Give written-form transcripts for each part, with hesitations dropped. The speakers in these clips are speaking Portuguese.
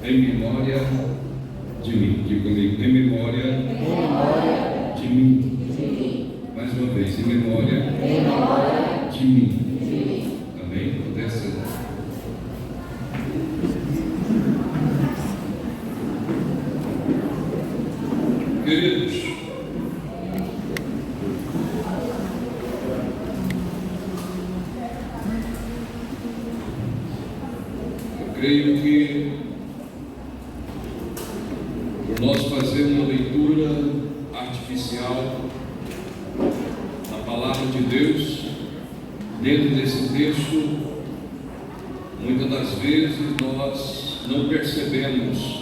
em memória de mim. Diga comigo, em memória de mim. Mais uma vez, em memória de mim. Amém? Acontece. Queridos, eu creio que por nós fazermos uma leitura artificial da palavra de Deus, dentro desse texto, muitas das vezes nós não percebemos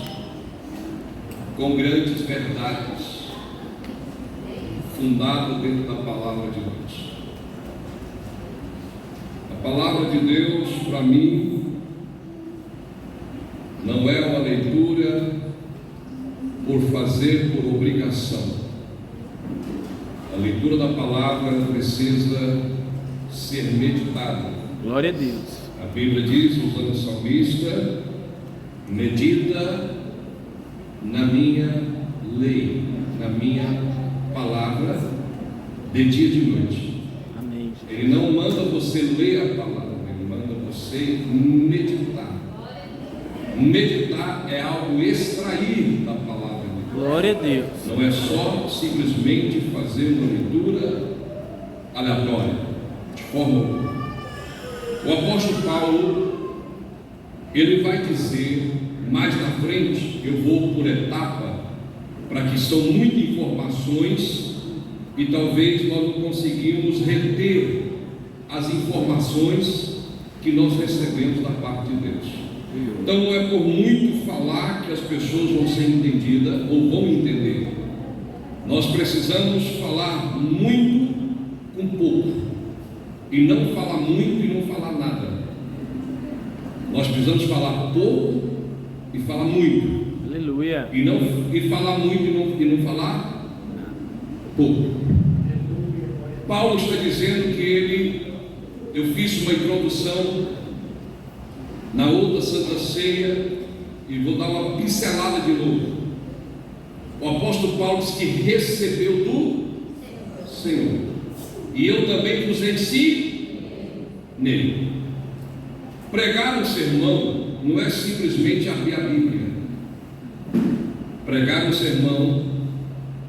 com grandes verdades fundadas dentro da palavra de Deus. A palavra de Deus, para mim, não é uma leitura por fazer por obrigação. A leitura da palavra precisa ser meditada. Glória a Deus. A Bíblia diz, usando o salmista, medita na minha lei, na minha palavra, de dia e de noite. Amém. Ele não manda você ler a palavra, ele manda você meditar. Meditar é algo extrair da palavra de Deus. Glória a Deus. Não é só simplesmente fazer uma leitura aleatória, de forma alguma. O apóstolo Paulo, ele vai dizer mais na frente, eu vou por etapa, para que são muitas informações e talvez nós não conseguimos reter as informações que nós recebemos da parte de Deus. Então não é por muito falar que as pessoas vão ser entendidas ou vão entender. Nós precisamos falar muito com pouco, e não falar muito e não falar nada. Nós precisamos falar pouco e falar muito. Aleluia. E falar muito e não falar pouco. Paulo está dizendo que eu fiz uma introdução na outra Santa Ceia e vou dar uma pincelada de novo. O apóstolo Paulo diz que recebeu do Senhor, e eu também vos ensinei nele. Pregar um sermão não é simplesmente abrir a Bíblia. Pregar um sermão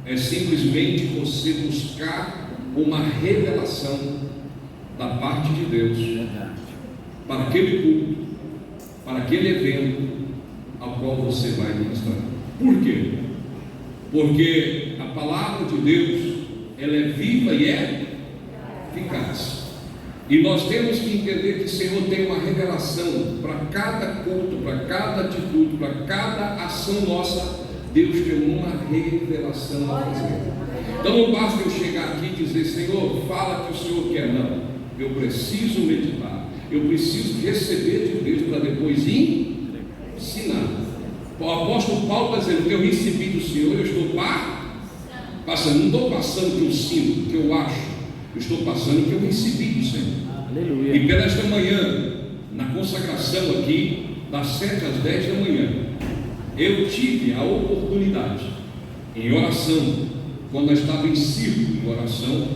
é simplesmente você buscar uma revelação da parte de Deus para aquele culto, para aquele evento ao qual você vai ministrar. Por quê? Porque a palavra de Deus, ela é viva e é eficaz. E nós temos que entender que o Senhor tem uma revelação para cada culto, para cada atitude, para cada ação nossa. Deus tem uma revelação a fazer. Então não basta eu chegar aqui e dizer, Senhor, fala que o Senhor quer. Não, eu preciso meditar, eu preciso receber de Deus para depois ensinar. O apóstolo Paulo está dizendo que eu recebi do Senhor, eu estou passando, não estou passando o que eu sinto, o que eu acho, eu estou passando o que eu recebi do Senhor. Aleluia. E pela esta manhã, na consagração aqui, das 7 às 10 da manhã, eu tive a oportunidade, em oração, quando eu estava em círculo em oração,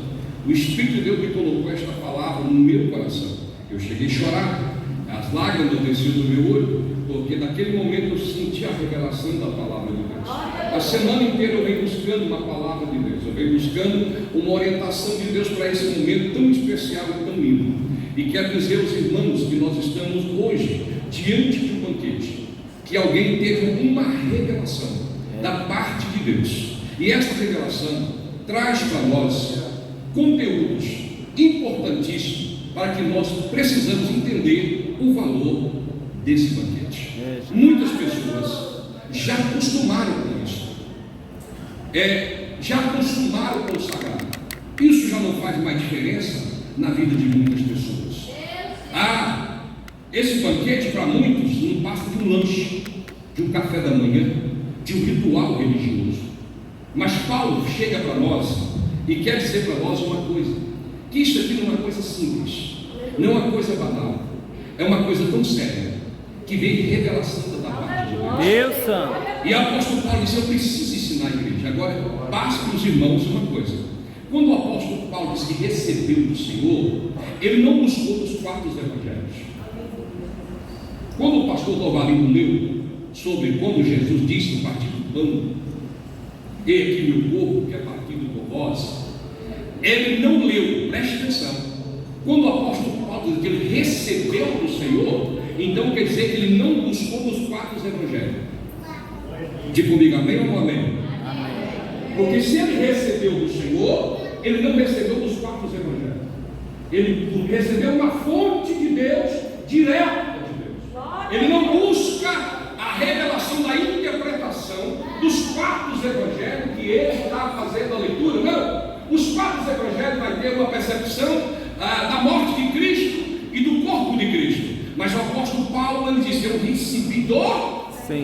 o Espírito de Deus me colocou esta palavra no meu coração. Eu cheguei a chorar, as lágrimas desceram do meu olho, porque naquele momento eu senti a revelação da palavra de Deus. A semana inteira eu venho buscando uma palavra de Deus, eu venho buscando uma orientação de Deus para esse momento tão especial e tão lindo. E quero dizer aos irmãos que nós estamos hoje diante de um banquete, que alguém teve uma revelação da parte de Deus, e esta revelação traz para nós conteúdos importantíssimos para que nós precisamos entender o valor desse banquete. Muitas pessoas já acostumaram com isso, já acostumaram com o sagrado. Isso já não faz mais diferença na vida de muitas pessoas. Esse banquete para muitos não passa de um lanche, de um café da manhã, de um ritual religioso. Mas Paulo chega para nós e quer dizer para nós uma coisa, que isso aqui não é uma coisa simples, não é uma coisa banal, é uma coisa tão séria, que vem de revelação da parte de Deus. Deus Santo. E o apóstolo Paulo disse: eu preciso ensinar a igreja. Agora, passe para os irmãos uma coisa. Quando o apóstolo Paulo disse que recebeu do Senhor, ele não buscou dos 4 evangelhos. Quando o pastor Dovalino leu sobre quando Jesus disse no partir do pão, e aqui meu corpo que é partido por vós, ele não leu, preste atenção. Quando o apóstolo Paulo diz que ele recebeu do Senhor, então quer dizer que ele não buscou nos 4 evangelhos. Diga comigo, amém ou não amém? Porque se ele recebeu do Senhor, ele não recebeu dos 4 evangelhos. Ele recebeu uma fonte de Deus, direta de Deus. Ele não busca a revelação da interpretação dos 4 evangelhos que ele está fazendo a leitura. Não. Os 4 evangelhos vai ter uma percepção da morte de Cristo e do corpo de Cristo. Mas o apóstolo Paulo, ele disse: eu recebi do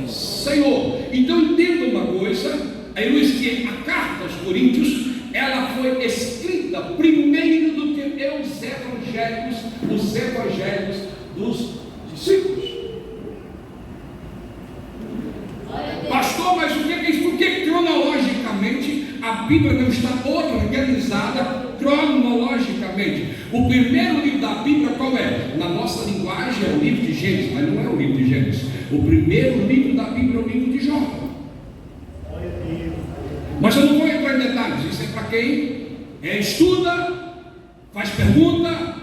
Senhor. Então entenda uma coisa. Aí Luiz, que a carta aos Coríntios, ela foi escrita primeiro do que os evangelhos dos discípulos. Pastor, mas o que é isso? Porque cronologicamente a Bíblia não está organizada cronologicamente. O primeiro livro da Bíblia qual é? Na nossa linguagem é o livro de Gênesis, mas não é o livro de Gênesis. O primeiro livro da Bíblia é o livro de Jó. Mas eu não vou entrar em detalhes, isso é para quem estuda, faz pergunta,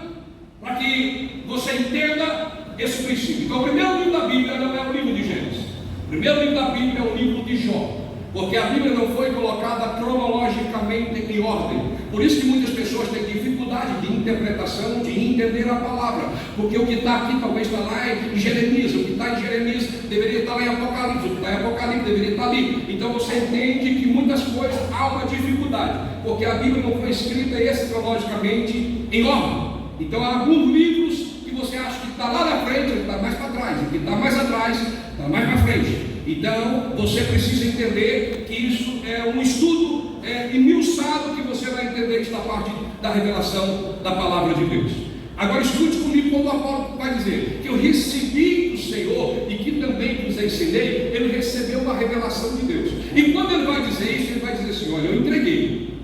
para que você entenda esse princípio. Então, o primeiro livro da Bíblia não é o livro de Gênesis, o primeiro livro da Bíblia é o livro de Jó, porque a Bíblia não foi colocada cronologicamente em ordem. Por isso que muitas pessoas têm dificuldade de interpretação, de entender a palavra, porque o que está aqui talvez está lá em Jeremias, o que está em Jeremias deveria estar lá em Apocalipse, o que está em Apocalipse deveria estar ali. Então você entende que muitas coisas há uma dificuldade, porque a Bíblia não foi escrita cronologicamente em ordem. Então há alguns livros que você acha que está lá na frente, que está mais para trás, o que está mais atrás, está mais para frente. Então você precisa entender que isso é um estudo esmiuçado, que você vai entender esta parte da revelação da palavra de Deus. Agora escute comigo quando o apóstolo vai dizer que eu recebi do Senhor e que também vos ensinei. Ele recebeu uma revelação de Deus, e quando ele vai dizer isso, ele vai dizer assim: olha, eu entreguei,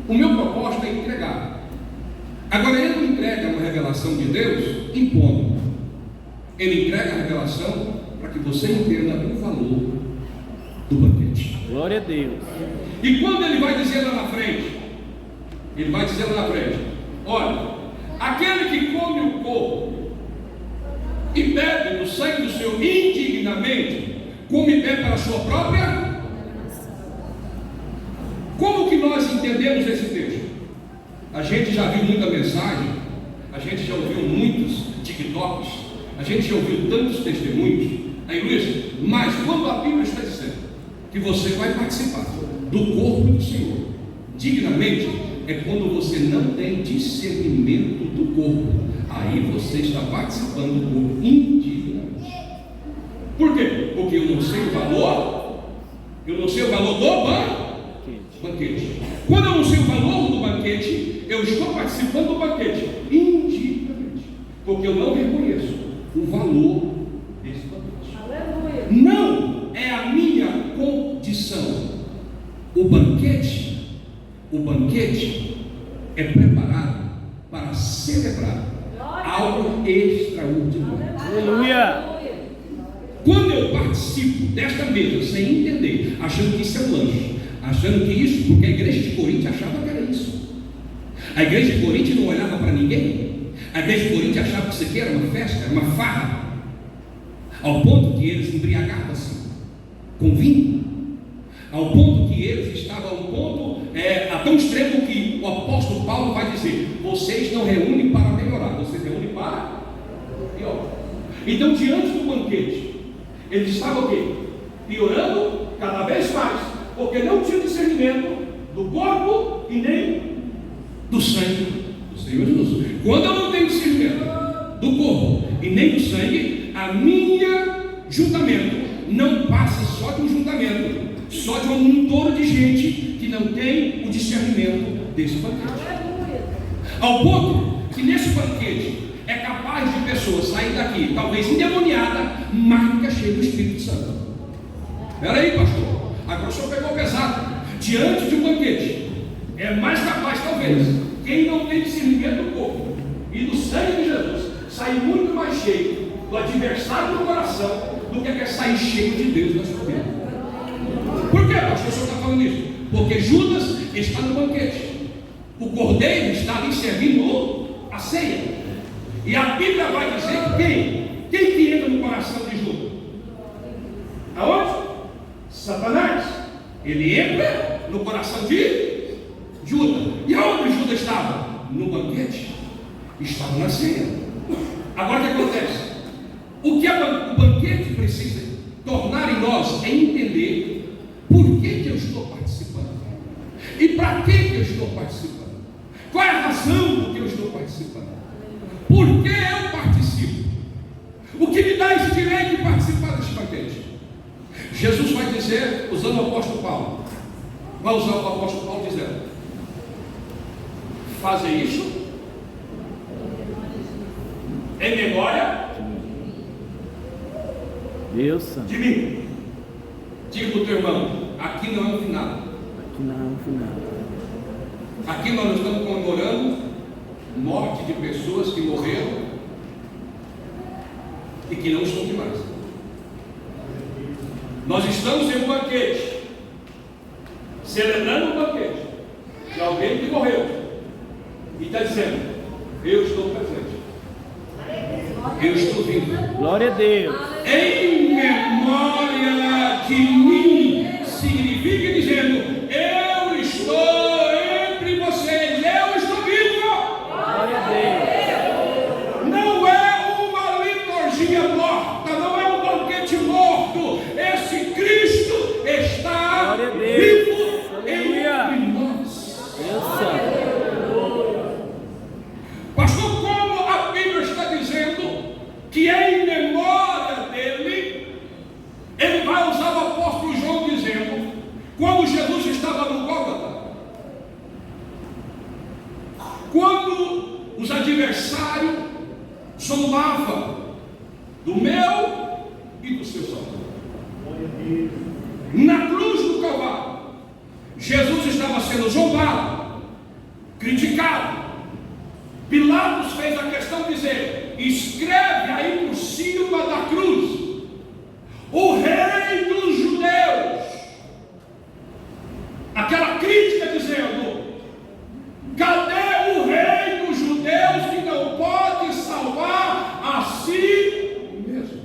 o meu propósito é entregar. Agora ele não entrega uma revelação de Deus impondo, ele entrega a revelação para que você entenda o valor do banquete. Glória a Deus. E quando ele vai dizer lá na frente, ele vai dizer lá na frente: olha, aquele que come o corpo e bebe do sangue do Senhor indignamente, come e bebe para a sua própria. Como que nós entendemos esse texto? A gente já viu muita mensagem, a gente já ouviu muitos TikToks, a gente já ouviu tantos testemunhos. Aí Luiz, mas quando a Bíblia está dizendo que você vai participar do corpo do Senhor dignamente, é quando você não tem discernimento do corpo. Aí você está participando do corpo indignamente. Por quê? Porque eu não sei o valor, do banquete. Quando eu não sei o valor do banquete, eu estou participando do banquete indignamente, porque eu não reconheço o valor desse banquete. Aleluia. Não é a minha condição. O banquete é preparado para celebrar algo extraordinário. Aleluia. Quando eu participo desta mesa sem entender, achando que isso é um lanche, achando que isso, porque a igreja de Corinto achava que era isso. A igreja de Corinto não olhava para ninguém. A igreja de Corinto achava que isso aqui era uma festa, era uma farra, ao ponto que eles embriagavam-se com vinho, ao ponto que eles estavam a um ponto a tão extremo que o apóstolo Paulo vai dizer: vocês não reúnem para melhorar, vocês reúnem para pior. Então, diante do banquete, eles estavam o quê? Piorando cada vez mais, porque não tinha discernimento do corpo e nem do sangue do Senhor Jesus. Quando eu não tenho discernimento do corpo e nem do sangue, a minha juntamento não passa só de um juntamento, só de um entorno de gente que não tem o discernimento desse banquete. Ao ponto que nesse banquete é capaz de pessoa sair daqui, talvez endemoniada, mais do que cheia do Espírito Santo. Peraí, pastor, agora o senhor pegou pesado. Diante de um banquete, é mais capaz, talvez, quem não tem discernimento do corpo e do sangue de Jesus, sair muito mais cheio do adversário do coração do que quer sair cheio de Deus na sua vida. Por que, pastor, o senhor está falando isso? Porque Judas está no banquete. O cordeiro está ali servindo a ceia. E a Bíblia vai dizer que quem que entra no coração de Judas? Aonde? Satanás. Ele entra no coração de Judas. E aonde Judas estava? No banquete. Estava na ceia. Agora o que acontece? O que o banquete precisa tornar em nós é entender por que eu estou participando. E para que eu estou participando? Qual é a razão do que eu estou participando? Por que eu participo? O que me dá esse direito de participar desse banquete? Jesus vai dizer, usando o apóstolo Paulo, vai usar o apóstolo Paulo dizendo: fazer isso em memória Deus Santo. de mim. Diga para o teu irmão: aqui não é um final. Aqui não é um final. Aqui nós estamos comemorando morte de pessoas que morreram e que não estão aqui mais. Nós estamos em um banquete, celebrando um banquete de alguém que morreu e está dizendo: eu estou presente, eu estou vivo. Glória a Deus. Em memória de mim, significa dizendo: eu estou entre vocês, eu estou vivo. Glória a Deus. Não é uma liturgia morta, não é um banquete morto. Esse Cristo está Glória a Deus. vivo Aleluia. entre nós. Deus Santo. Pastor, como a Bíblia está dizendo que é em memória dele, ele vai usar o apóstolo João dizendo, quando Jesus estava no Gólgota, quando os adversários zombavam do meu e do seu Salvador. Na cruz do Calvário, Jesus estava sendo zombado, criticado. Pilatos fez a questão de dizer: escreve aí por cima da cruz, o Rei dos Judeus. Aquela crítica dizendo: cadê o Rei dos Judeus que não pode salvar a si mesmo?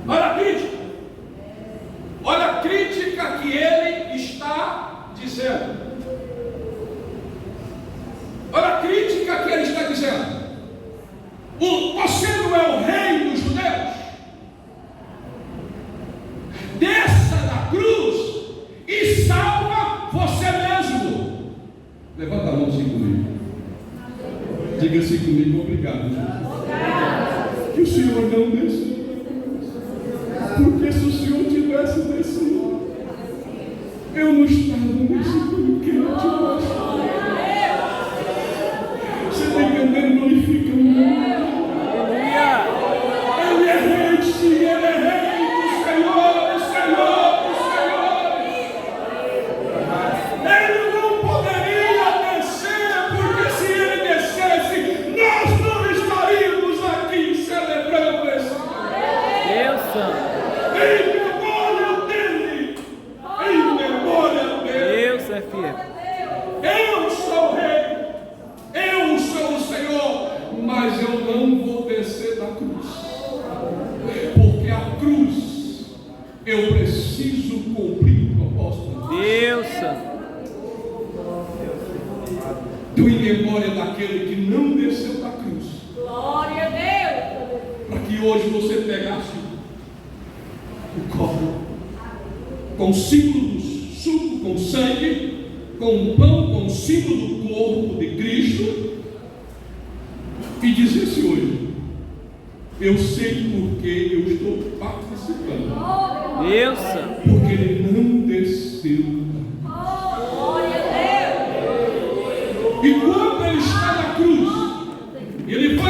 Olha a crítica. Olha a crítica que ele está dizendo. Olha a crítica que ele está dizendo: você não é o rei dos judeus? Desça da cruz e salva você mesmo. Levanta a mão assim comigo. Diga assim comigo: obrigado, Jesus. Que o Senhor não desceu. Porque se o Senhor tivesse descido, eu não estava nesse banquete hoje. Você está entendendo? Glorifica o nome. Ele é rei, sim, ele é rei dos senhores, senhores, senhores. Ele não poderia descer, porque se ele descesse, nós não estaríamos aqui celebrando esse Deus Santo. em memória dele. Em memória dele. Deus é fiel. Eu sou o rei, eu sou o Senhor, mas eu não vou descer da cruz, porque a cruz eu preciso cumprir o propósito. Deus Santo. Estou em memória daquele que não desceu da cruz, Glória a Deus. para que hoje você pegasse o copo com o símbolo do suco, com sangue, com o pão, com o símbolo do corpo de Cristo, e dizesse hoje: eu sei porque eu estou participando, Deus Santo. porque ele não desceu. Glória a Deus. E quando ele está na cruz, ele vai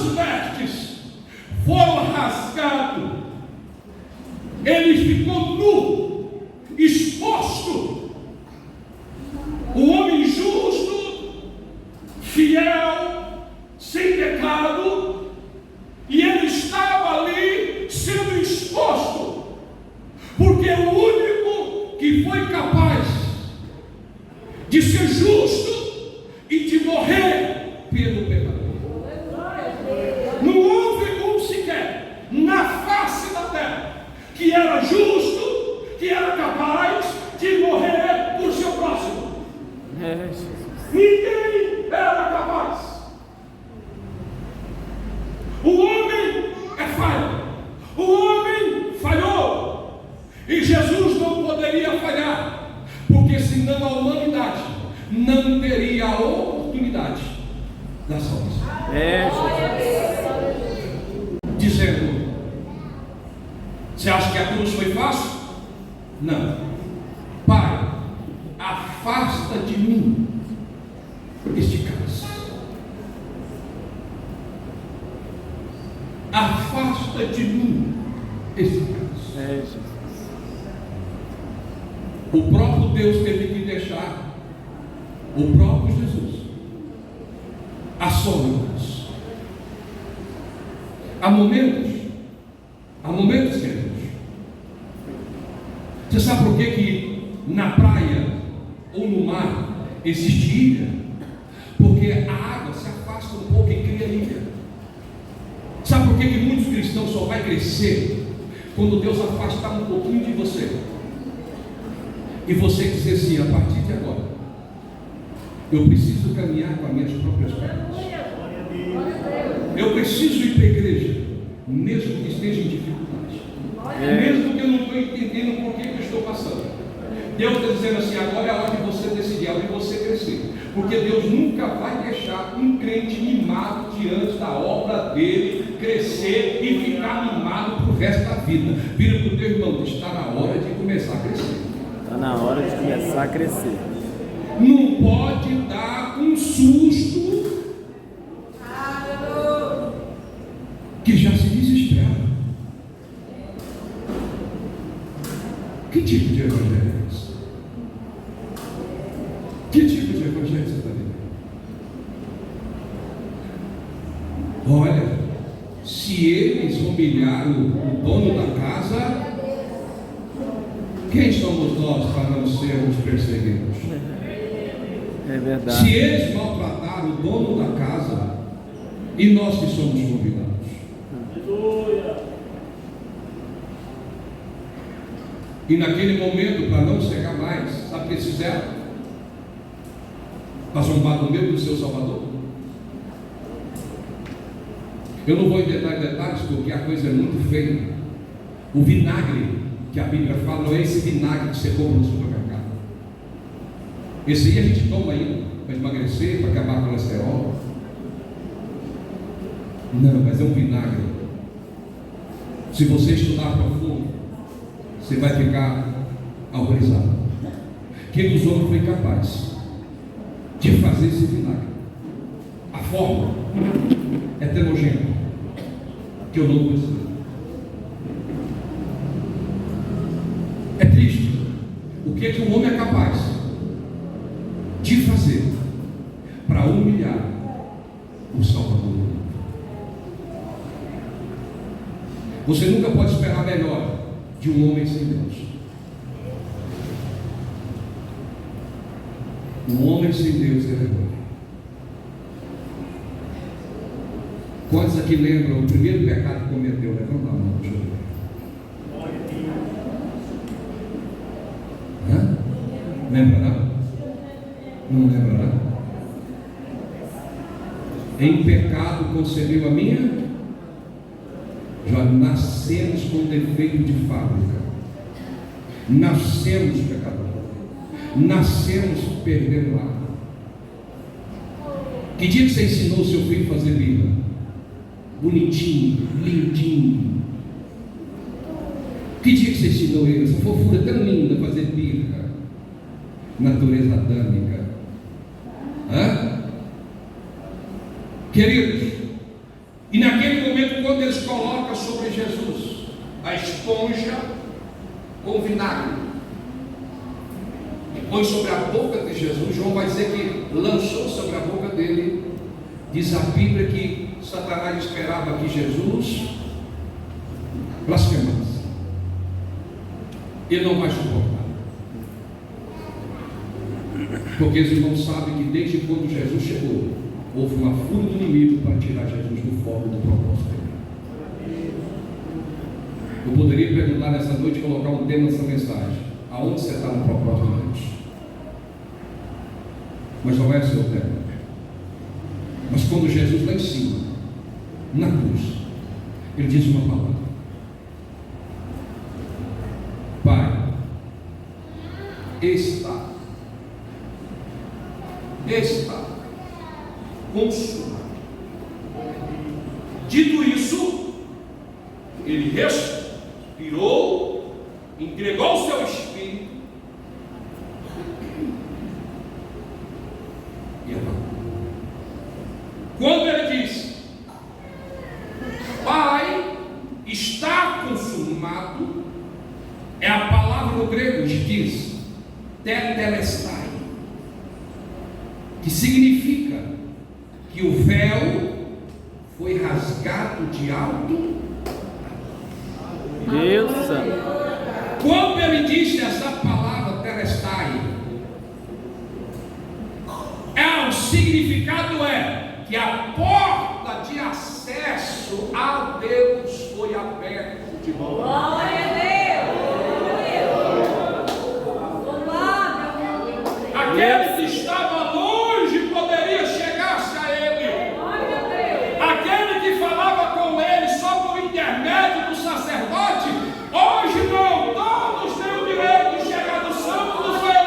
suas vestes foram rasgadas. Ele ficou nu, exposto. O homem justo, fiel, sem pecado, e ele estava ali sendo exposto, porque o único que foi capaz de ser justo e de morrer pelo pecador. Não houve um sequer na face da terra que era justo, que era capaz de morrer por seu próximo. Ninguém era capaz. O homem é falho. O homem falhou. E Jesus não poderia falhar, porque senão a humanidade não teria a oportunidade da salvação. Dizendo: você acha que a cruz foi fácil? Não. Pai, afasta de mim este cálice. Afasta de mim este cálice. O próprio Deus teve que deixar o próprio Jesus a sua cruz. Há momentos, queridos. Você sabe por que na praia ou no mar existe ilha? Porque a água se afasta um pouco e cria ilha. Sabe por que muitos cristãos só vai crescer quando Deus afastar um pouquinho de você? E você dizer assim: a partir de agora, eu preciso caminhar com as minhas próprias pernas. Eu preciso ir para a igreja, mesmo que esteja em dificuldade, mesmo que eu não estou entendendo por que eu estou passando. Deus está dizendo assim: agora é a hora de você decidir, é a hora de você crescer. Porque Deus nunca vai deixar um crente mimado diante da obra dele crescer e ficar mimado para o resto da vida. Vira para o teu irmão: está na hora de começar a crescer. Está na hora de começar a crescer. Não pode dar um susto que já se desespera. Que tipo de evangelho é esse? Que tipo de evangelho você está vivendo? Olha, se eles humilharam o dono da casa, quem somos nós para não sermos perseguidos? É verdade. Se eles maltrataram o dono da casa, e nós que somos convidados? E naquele momento, para não cegar mais, sabe o que eles fizeram? Para zombar do medo do seu Salvador? Eu não vou entrar em detalhes, porque a coisa é muito feia. O vinagre que a Bíblia fala não é esse vinagre que você compra no supermercado. Esse aí a gente toma ainda para emagrecer, para acabar com o colesterol. Não, mas é um vinagre. Se você estudar profundo, você vai ficar horrorizado. Quem dos homens foi capaz de fazer esse vinagre? A forma é tão nojenta que eu não consigo. É triste. O que é que o homem é capaz de fazer para humilhar o Salvador? Você nunca pode esperar melhor de um homem sem Deus. Um homem sem Deus é vergonha. Quantos aqui lembram o primeiro pecado que cometeu? Levanta a mão, deixa eu ver. Lembra não? Não lembra não? Em pecado concebeu a minha. Já nascemos com defeito de fábrica. Nascemos pecador. Nascemos perdendo a água. Que dia que você ensinou o seu filho a fazer birra? Bonitinho, lindinho. Que dia que você ensinou ele? Essa fofura tão linda a fazer birra. Natureza adâmica. Queridos, E naquele momento, quando eles colocam sobre Jesus a esponja com vinagre e põe sobre a boca de Jesus, João vai dizer que lançou sobre a boca dele. Diz a Bíblia que Satanás esperava que Jesus blasfemasse. Ele não vai suportar, porque os irmãos sabem que desde quando Jesus chegou, houve uma fúria do inimigo para tirar Jesus do foco do propósito dele. Eu poderia perguntar nessa noite e colocar um tema nessa mensagem: aonde você está no propósito de Deus? Mas não é seu tema. Mas quando Jesus lá em cima, na cruz, ele diz uma palavra: Pai, está consumado. Dito isso, ele respirou, entregou o seu espírito e apagou. Quando ele disse: Pai, está consumado, é a palavra no grego que diz tetelestai, que significa que o véu foi rasgado de alto. Deus Santo. Quando ele disse essa palavra telestai, o significado é que a porta de acesso a Deus foi aberta de novo. Glória a Deus. Aquele que estava longe poderia chegar-se a ele. Glória a Deus. Aquele que falava com ele só por intermédio do sacerdote, hoje não. Todos têm o direito de chegar no santo do céu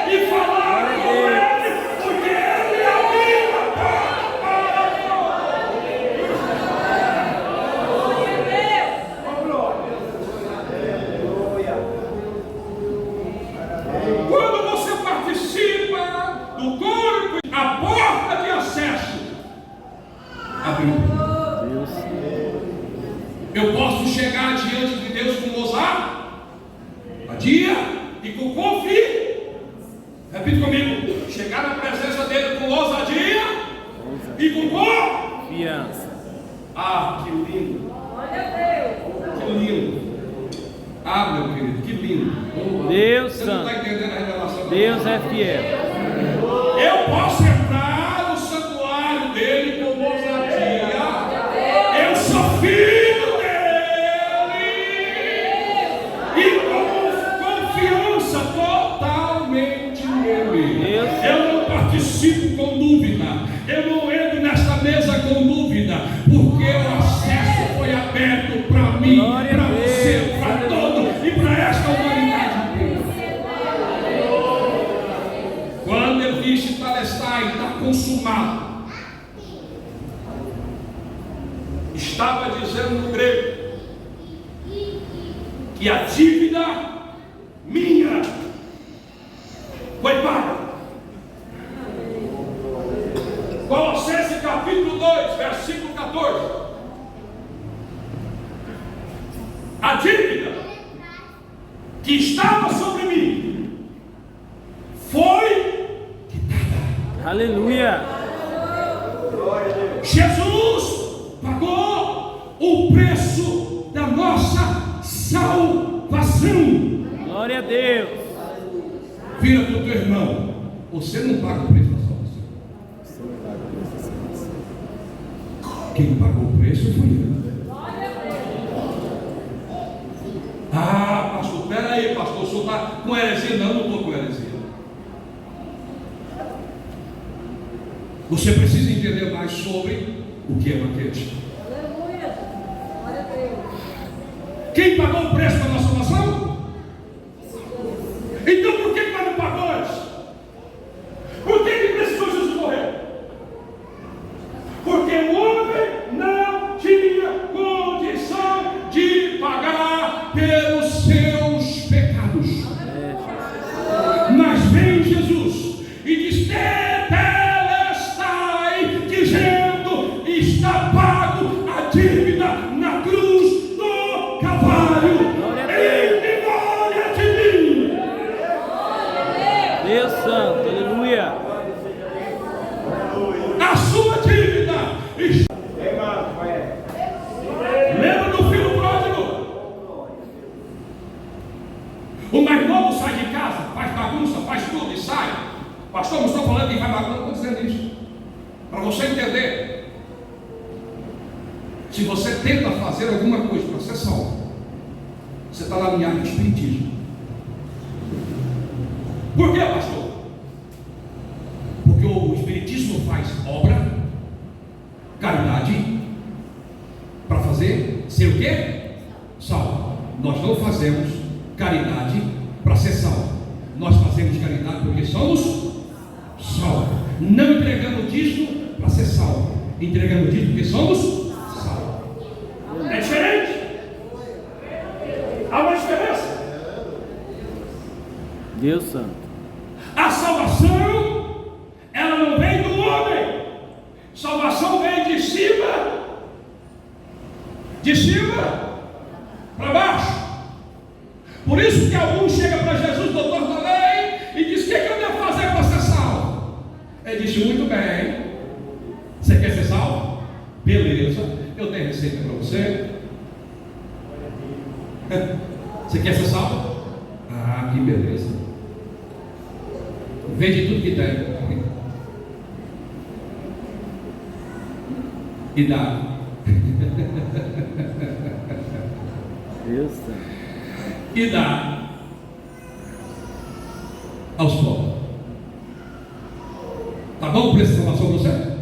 e falar com ele, porque ele abriu a porta para nós. Quando você participa do corpo, a porta de acesso abriu. Deus. Eu posso chegar diante de Deus com ousadia e com confiança. Repita comigo: chegar na presença dele com ousadia e com Confiança. Ah, que lindo! Glória a Deus. Que lindo! Ah, meu querido, que lindo! Deus Você não Santo. está entendendo a revelação? Deus é fiel. Eu posso entrar no santuário dele com ousadia. Eu sou filho dele e com confiança totalmente nele. Eu não participo com dúvida. Eu não entro nessa mesa com dúvida, porque o acesso foi aberto para mim, Glória a para você, Deus. para todo e para esta humanidade. Quando ele disse Palestai, está consumado, estava dizendo no grego que a dívida minha foi paga. Colossenses capítulo 2, versículo 14. A dívida que estava sobre mim foi quitada. Aleluia. Jesus pagou o preço da nossa salvação. Glória a Deus. Vira para o teu irmão: você não paga o preço da salvação. Quem pagou o preço foi ele. Ah, pastor, peraí, pastor, o senhor está com heresia? Não, não estou com heresia. Você precisa entender mais sobre o que é banquete. Aleluia. Glória a Deus. Quem pagou o preço da nossa salvação? Então por que nós não pagou antes? Por que precisou Jesus morrer? Porque o homem não tinha condição de pagar pelos seus pecados. Mas vem Jesus e diz: Tetelestai, dizendo: está pago a entender. Se você tenta fazer alguma coisa para ser salvo, você está lá no alinhado do espiritismo. Por quê, pastor? Porque o espiritismo faz obra, caridade, para fazer ser o quê? Salvo. Nós não fazemos caridade para ser salvo. Nós fazemos caridade porque somos salvos. Não entregamos dízimo para ser salvo. Entregamos dízimo porque somos salvos. É diferente. Há uma diferença. Deus Santo. A salvação, ela não vem do homem. Salvação vem de cima para baixo. Por isso que alguns chegam para Jesus, doutor da lei, e diz: o que eu devo fazer para ser salvo? Ele disse: muito bem. Você quer ser salvo? Beleza, eu tenho receita para você. Você quer ser salvo? Ah, que beleza. Vende tudo que tem e dá. Deus Santo. E dá aos pobres. Tá bom o preço de salvação para você?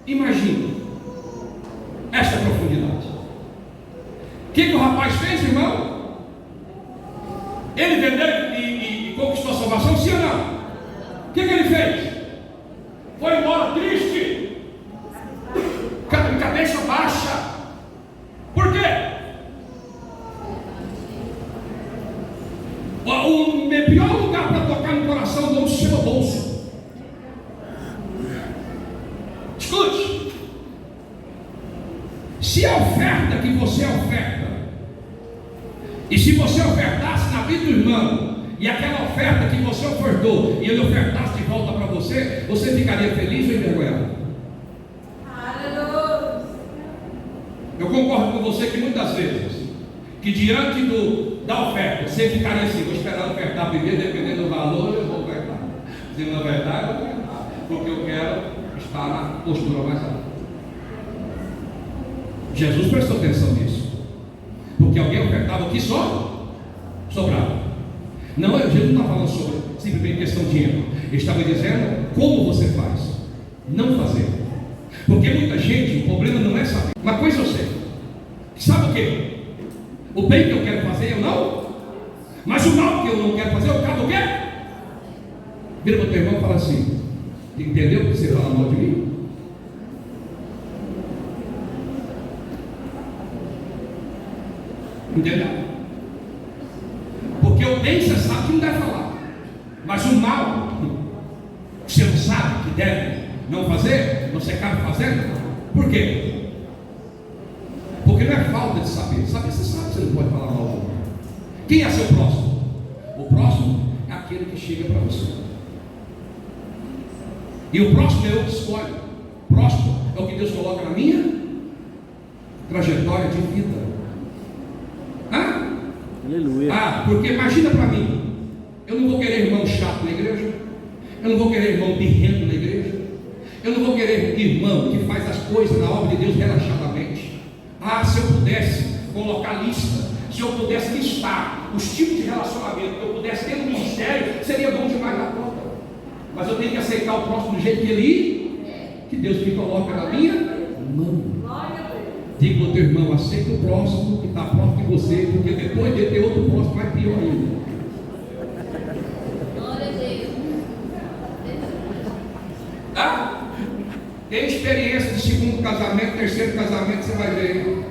Imagine esta profundidade. O que o rapaz fez, irmão? Ele vendeu e conquistou a salvação, sim ou não? O que ele fez? Foi embora triste, cabeça baixa. Por quê? O pior lugar para tocar no coração do homem se chama bolso. Escute. Se a oferta que você oferta, e se você ofertasse na vida do irmão, e aquela oferta que você ofertou, e ele ofertasse de volta para você, você ficaria feliz ou envergonhado? Aleluia. Eu concordo com você que muitas vezes, que diante da oferta, você ficaria assim: vou esperar ofertar primeiro, dependendo do valor, eu vou ofertar. Se não ofertar, eu vou ofertar, porque eu quero estar na postura mais alta. Jesus prestou atenção nisso, porque alguém ofertava aqui só sobrava. Não, Jesus não está falando sobre simplesmente questão de dinheiro. Ele estava dizendo como você faz, não fazer. Porque muita gente, o problema não é saber. Uma coisa eu sei, sabe o que? O bem que eu quero fazer eu não, mas o mal que eu não quero fazer eu acabo o quê? Vira para o teu irmão e fala assim: entendeu que você fala mal de mim? Entendeu? Porque o bem você sabe que não deve falar, mas o mal você não sabe que deve não fazer, você acaba fazendo. Por quê? Porque não é falta de saber. Saber você sabe que você não pode falar mal do outro. Quem é seu próximo? O próximo é aquele que chega para você. E o próximo é eu que escolho. O próximo é o que Deus coloca na minha trajetória de vida. Aleluia. Porque imagina para mim, eu não vou querer irmão chato na igreja, eu não vou querer irmão birrento na igreja, eu não vou querer irmão que faz as coisas na obra de Deus relaxadamente. Se eu pudesse colocar lista, se eu pudesse listar os tipos de relacionamento que eu pudesse ter no ministério, seria bom demais na conta. Mas eu tenho que aceitar o próximo do jeito que ele é, que Deus me coloca na minha mão. Diga para o teu irmão: aceita o próximo que está próximo de você, porque depois de ter outro próximo vai pior ainda. Glória a Deus. Tem experiência de segundo casamento, terceiro casamento, você vai ver.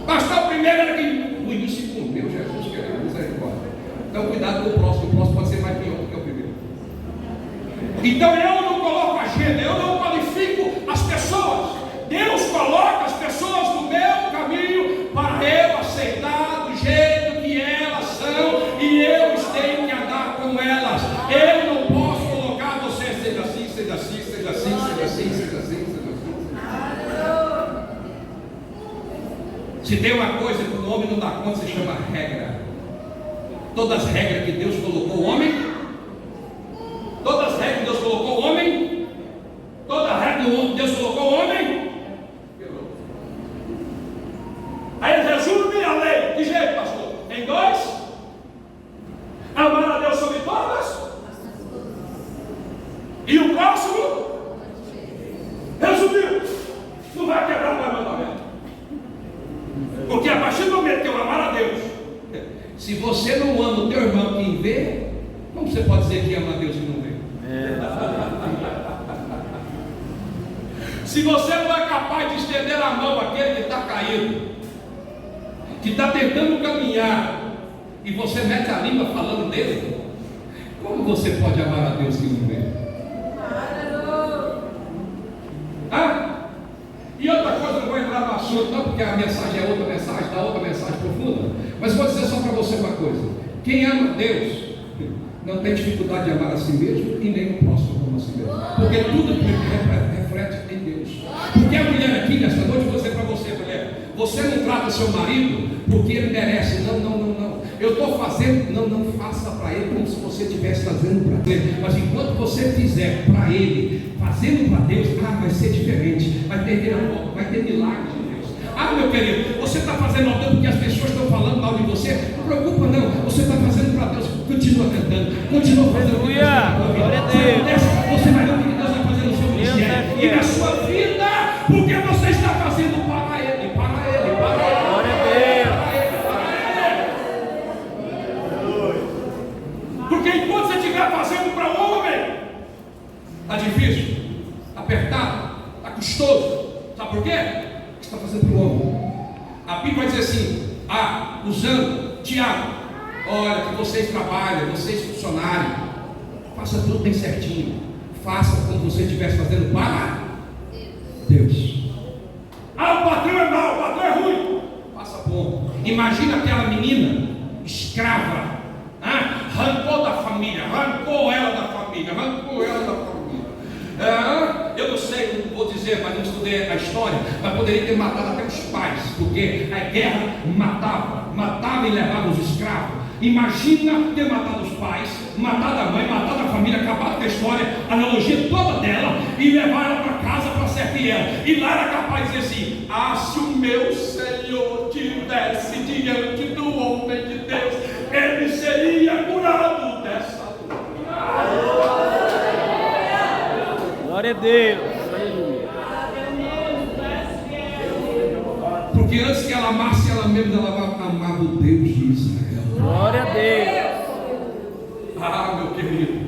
Pastor, o primeiro era que no segundo, meu Jesus, querido, misericórdia. Então cuidado com o próximo pode ser mais pior do que o primeiro. Então eu não coloco agenda, eu não qualifico as pessoas. Deus coloca as pessoas no meu caminho para eu aceitar do jeito que elas são, e eu tenho que andar com elas. Eu não posso colocar você seja assim, seja assim, seja assim, seja assim, seja assim, seja assim. não dá conta, se chama regra. Todas as regras que Deus colocou o homem, todas as regras que Deus colocou o homem, toda a regra que Deus colocou o homem, aí ele resume a lei. Que jeito, pastor? Em dois: amar a Deus sobre todas, e o próximo. Resumiu. Não vai quebrar o mandamento. Porque a partir do momento que eu amar a Deus, se você não ama o teu irmão que vê, como você pode dizer que ama a Deus que não vê? Se você não é capaz de estender a mão àquele que está caído, que está tentando caminhar, e você mete a língua falando dele, como você pode amar a Deus que não vê? E outra coisa, não vou entrar no assunto não, porque a mensagem é outra mensagem, dá outra mensagem profunda, mas vou dizer só para você uma coisa: quem ama Deus não tem dificuldade de amar a si mesmo e nem o próximo como a si mesmo, porque tudo reflete em Deus. Porque a mulher aqui nesta noite, vou dizer para você, mulher, você não trata seu marido porque ele merece, não. Eu estou fazendo, não faça para ele como se você estivesse fazendo para ele, mas enquanto você fizer para ele, fazendo para Deus, vai ser diferente, vai ter milagres de Deus. Meu querido, você está fazendo mal porque as pessoas estão falando mal de você, não preocupa não, você está fazendo para Deus, continua cantando, continua fazendo o que Deus está fazendo. Glória a Deus. Você vai ver o que Deus vai fazer no seu ministério e na sua vida, porque você está fazendo para ele, para ele, para ele. Glória a Deus. Porque enquanto você estiver fazendo para o homem, está difícil, está apertado, está custoso. Sabe por quê? Você está fazendo para o homem. A Bíblia vai dizer assim: usando Tiago, olha, que vocês trabalham, vocês funcionários, faça tudo bem certinho, faça como você estivesse fazendo para Deus. O patrão é mau, o patrão é ruim, faça bom. Imagina aquela menina escrava, arrancou da família, arrancou ela da família. Eu não sei, não vou dizer, mas não estudei a história, mas poderia ter matado até os pais, porque a guerra matava e levava os escravos. Imagina ter matado os pais, matado a mãe, matado a família, acabado com a história, a analogia toda dela, e levar ela para casa para servir ela. E lá era capaz de dizer assim: se o meu Senhor tivesse diante do homem de Deus, ele seria curado dessa dor. Glória a Deus. Aleluia. Porque antes que ela amasse ela mesma, ela amava o Deus de Israel. Glória a Deus. Meu querido,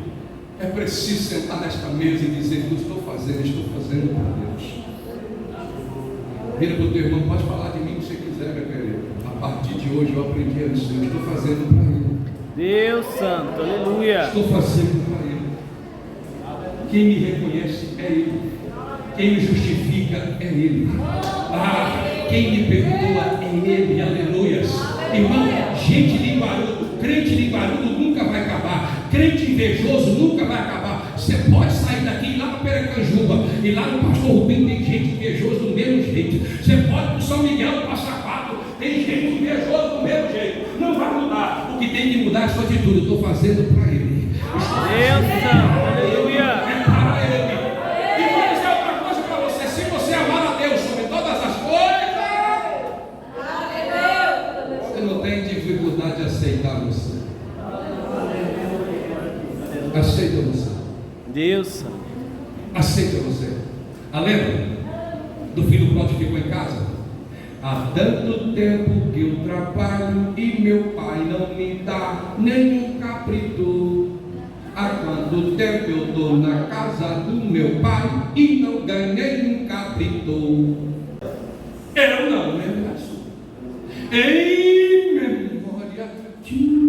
é preciso sentar nesta mesa e dizer: eu estou fazendo para Deus. Vira para o teu irmão, pode falar de mim se você quiser, meu querido. A partir de hoje eu aprendi a dizer: eu estou fazendo para Ele. Deus santo, aleluia. Estou fazendo para Ele. Quem me reconhece é Ele. Quem me justifica é Ele. Quem me perdoa é Ele. Aleluias. Irmão, gente linguarudo, crente linguarudo nunca vai acabar. Crente invejoso nunca vai acabar. Você pode sair daqui e ir lá para Peracanjuba, e lá no Pastor Rubinho tem gente invejosa do mesmo jeito. Você pode ir para São Miguel do Passa Quatro, tem gente invejosa do mesmo jeito. Não vai mudar. O que tem que mudar é a sua atitude. Eu estou fazendo para Ele. Deus santo, aleluia. É para Ele. E vou dizer outra coisa para você: se você amar a Deus sobre todas as coisas, você não tem dificuldade de aceitar você. Aceita você. Deus santo. Aceita você. Lembra do filho pródigo que ficou em casa? Há tanto tempo que eu trabalho e meu pai não me dá nenhum cabrito. Há quanto tempo eu estou na casa do meu pai e não ganhei um cabrito. Eu não lembro em memória de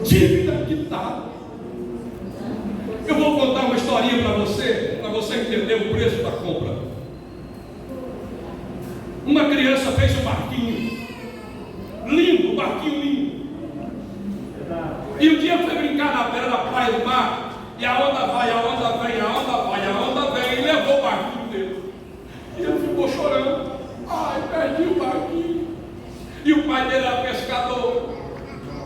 dívida quitada. Eu vou contar uma historinha para você entender o preço da compra. Uma criança fez um barquinho lindo, barquinho lindo, e um dia foi brincar na beira da praia do mar, e a onda vai, a onda vem, a onda vai, a onda vem, chorando. Ai, perdi o barquinho. E o pai dele era pescador.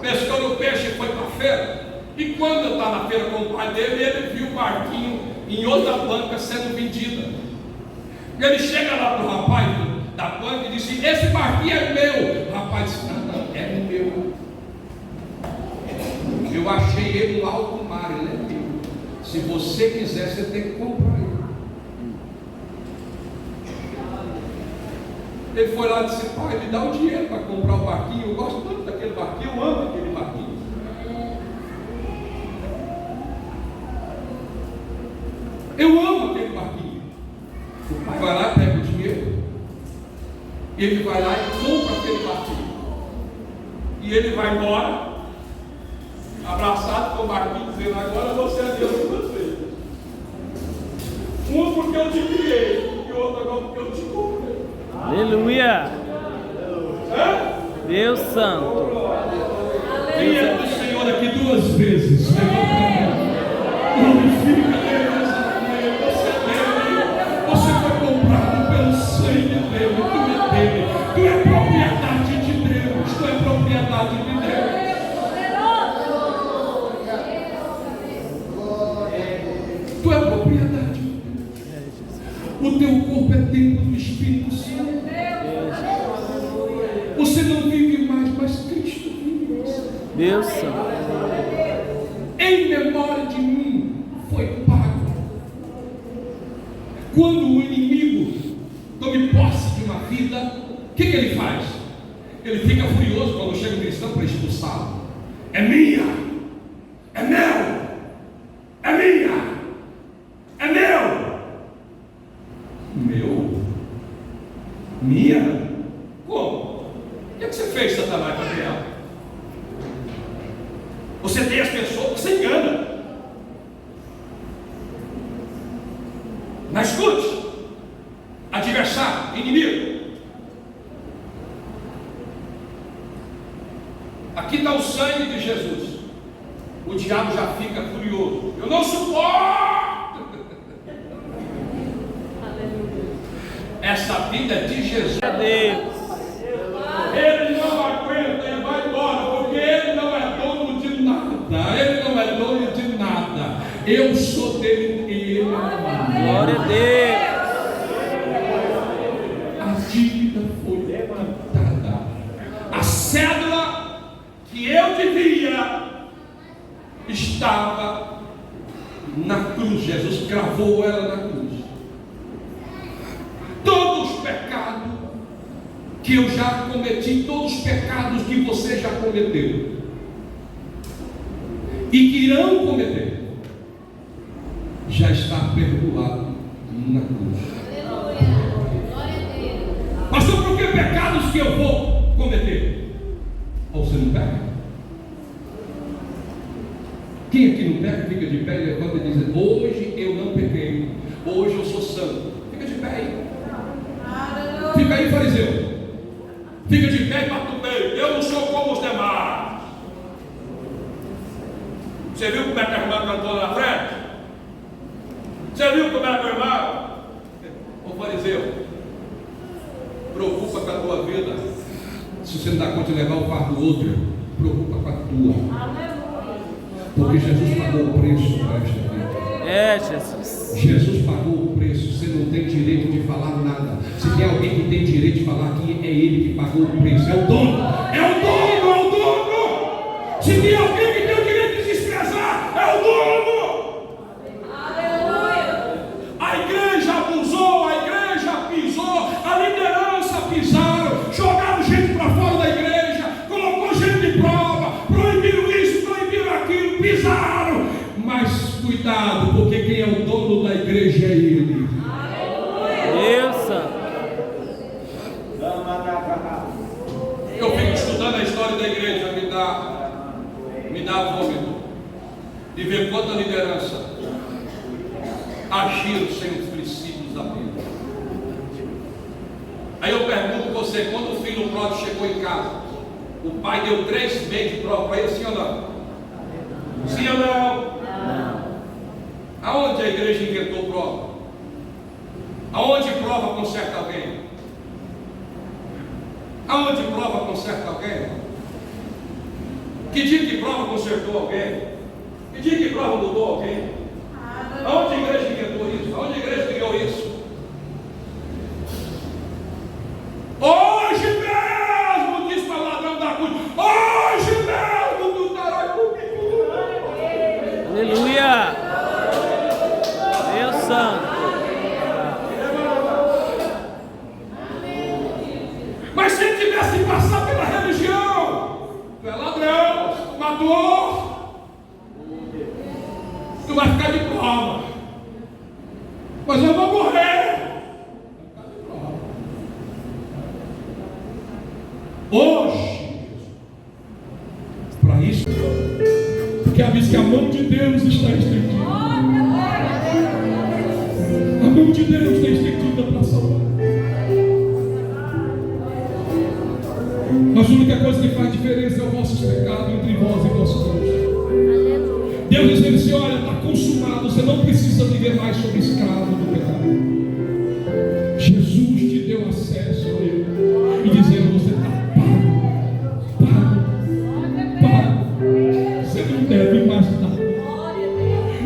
Pescou no peixe e foi para a feira. E quando eu estava na feira com o pai dele, ele viu o barquinho em outra banca sendo vendida. Ele chega lá para o rapaz da banca e disse: esse barquinho é meu. O rapaz disse: não, é meu. Eu achei ele no alto mar, ele é meu. Se você quiser, você tem que comprar ele. Ele foi lá e disse: pai, me dá o dinheiro para comprar o barquinho. Eu gosto tanto daquele barquinho, eu amo aquele barquinho. Eu amo aquele barquinho. O pai vai lá e pega o dinheiro. E ele vai lá e compra aquele barquinho. E ele vai embora, abraçado com o barquinho, dizendo: agora você é Deus de você. Um porque eu te criei, e o outro agora porque eu te comprei. Aleluia. Deus Santo. Quem é do Senhor aqui 2 vezes? Glorifica Deus. Você foi comprado pelo sangue dele. Tu é dele. Tu é propriedade de Deus. Tu é propriedade de Deus. Tu é propriedade. O teu corpo é templo do Espírito Santo. Você não vive mais, mas Cristo vive. Deus Santo. Em memória de mim foi pago. Quando o inimigo tome posse de uma vida, o que ele faz? Ele fica furioso quando chega o cristão para expulsá-lo. É minha, é meu, é minha, é meu. Meu? Minha? Como? O que você fez, Satanás, para ela? Você tem as pessoas que você engana. Mas escute: adversário, inimigo. Aqui está o sangue de Jesus. O diabo já fica furioso. Eu não suporto essa vida de Jesus. Deus. Ele não aguenta, ele vai embora, porque ele não é dono de nada. Ele não é dono de nada. Eu sou dele e ele é meu. Glória a Deus. A dívida foi quitada. A cédula que eu devia estava na cruz. Jesus cravou ela na cruz. Todos os pecados que eu já cometi, todos os pecados que você já cometeu e que irão cometer, já está perdoado na cruz. Pastor, por que pecados que eu vou cometer? Ou você não pega? Quem aqui não pega, fica de pé e levanta e diz: hoje eu não pequei, hoje eu sou santo. Fica de pé aí. Fica aí, fariseu. Fica de pé e bate o peito. Eu não sou como os demais. Você viu como é que a irmã cantou lá na frente? Você viu como é que a irmã? Ô fariseu, preocupa com a tua vida. Se você não dá conta de levar o fardo do outro, preocupa com a tua. Porque Jesus pagou o preço para esta vida. É, Jesus. Jesus pagou o preço. Você não tem direito de falar nada. Se tem alguém que tem direito de falar aqui, é ele que pagou o preço. É o dono. É o dono, é o dono. Se tem alguém que tem o direito de se expressar, é o dono. Aleluia. A igreja abusou, a igreja pisou, a liderança pisaram, jogaram gente para fora da igreja, colocou gente de prova, proibiram isso, proibiram aquilo, pisaram. Mas cuidado, porque quem é o dono da igreja é ele. Deus Santo. Eu fico estudando a história da igreja, me dá vômito de ver quanta liderança agiram sem os princípios da Bíblia. Aí eu pergunto a você: quando o filho pródigo chegou em casa, o pai deu 3 meses de prova para ele, sim ou não? Sim ou não? Aonde a igreja inventou prova? Aonde prova conserta alguém? Aonde prova conserta alguém? Que dia que prova consertou alguém? Que dia que prova mudou alguém? Aonde a igreja inventou isso? Aonde a igreja criou isso? Hoje mesmo, diz para o ladrão da cruz, hoje mesmo tu estarás comigo. Aleluia. Deus Santo. Mas se ele tivesse passado pela religião, tu é ladrão, matou, tu vai ficar de prova. Mas eu vou morrer. Hoje, para isso, porque a diz que a mão de Deus está estendida. A mão de Deus está estendida para salvar. Mas a única coisa que faz diferença é o vosso pecado entre vós e vosso Deus. Deus dizendo assim: olha, está consumado, você não precisa viver mais sob escravo do pecado. Jesus te deu acesso a Ele e dizendo: você está pago. Você não deve mais nada.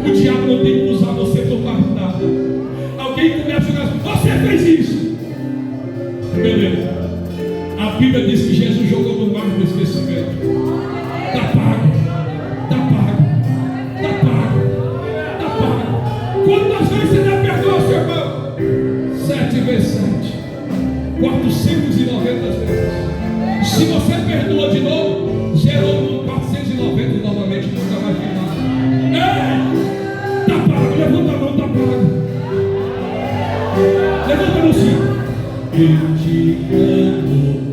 O diabo não tem que usar você por mais nada. Alguém começa a jogar: você fez isso. Beleza. A Bíblia diz que Jesus jogou no mar do esquecimento. Está pago. Está pago. Está pago. Está pago. Quantas vezes você já perdoa, seu irmão? 7 vezes 7. 490 vezes. Se você perdoa de novo, gerou 490 novamente, nunca mais vi nada. Está pago. Levanta a mão, está pago. Levanta a mão, sim. Eu te amo.